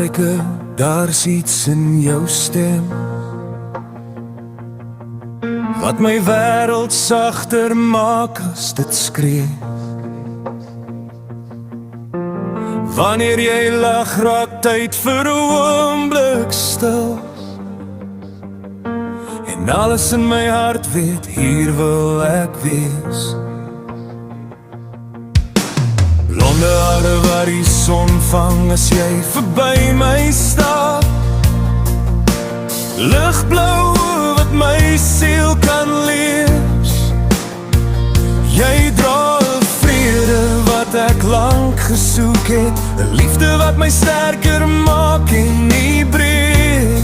Marike, daar's iets in jou stem wat my wêreld sagter maak as dit skree. Wanneer jy lag, raak tyd vir 'n oomblik stil, en alles in my hart weet, hier wil ek wees. Blonde hare waar die son vang as jy verby my stap, ligblou wat my siel kan lees. Jy dra 'n vrede wat ek lank gesoek het, 'n liefde wat my sterker maak en nie breek.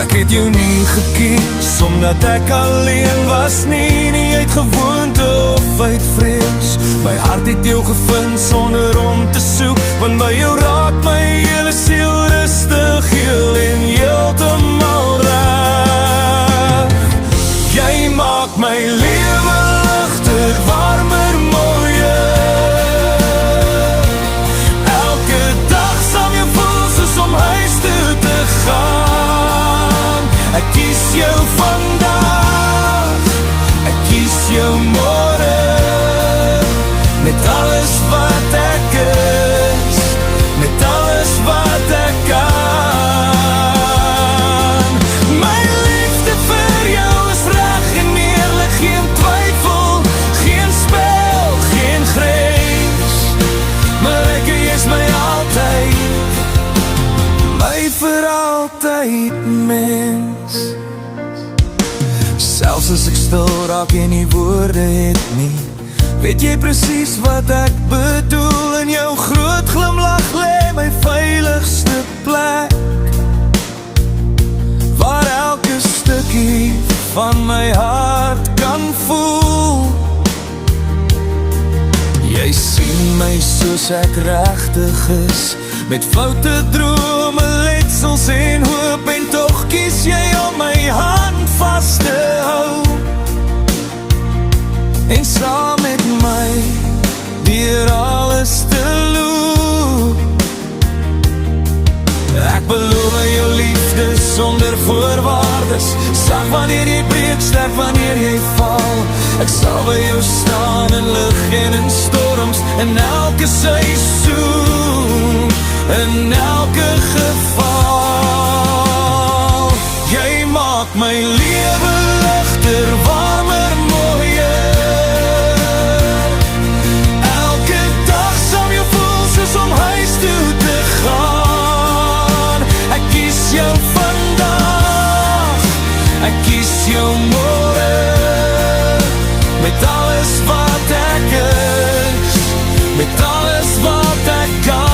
Ek het jou nie gekies omdat ek alleen was nie, nie uit gewoonte of uit vrees. My hart het jou gevind sonder om te soek, want by jou raak my hele siel rustig, heel en heeltemal reg. Jy maak my lewe ligter, warmer, mooier. Elke dag sal jy voel soos om huis toe te gaan. Ek kies jou vandag, ek kies jou môre, met alles wat ek is, met alles wat ek kan. My liefde vir jou is reg en eerlik, geen twyfel, geen spel, geen grens. Marike, jy is my altyd, my vir altyd mens. Selfs as ek stil raak en nie woorde het nie, weet jy presies wat ek bedoel. In jou groot glimlag lê my veiligste plek, waar elke stukkie van my hart kan voel. Jy sien my soos ek regtig is, met foute drome, letsels en hoop, en tog kies jy om my hand vas te hou, en saam met my deur alles te loop. Ek beloof jou liefde sonder voorwaardes, sag wanneer jy breek, sterk wanneer jy val. Ek sal by jou staan in lig en in storms, in elke seisoen, in elke geval. Jy maak my lewe ligter, warmer, mooier. Elke dag sal jy voel soos om huis toe te gaan. Ek kies jou vandag, ek kies jou môre, met alles wat ek is, met alles wat ek kan.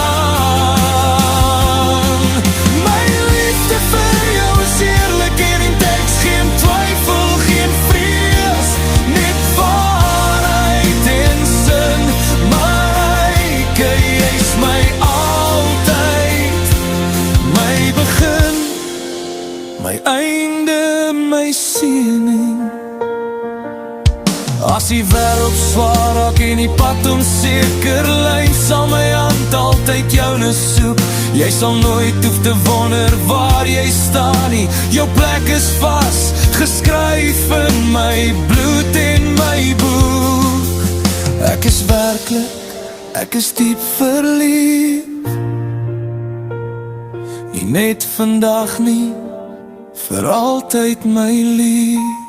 My liefde vir jou is eerlik en intens, geen twyfel, geen vrees, net waarheid en sin. Marike, jy's my altyd, my begin, my einde, my seëning. As die wêreld swaar raak en die pad onseker lyk, sal my hand altyd joune soek. Jy sal nooit hoef te wonder waar jy staan nie, jou plek is vas, geskryf in my bloed en my boek. Ek is werklik, ek is diep verlief, nie net vandag nie, vir altyd my lief.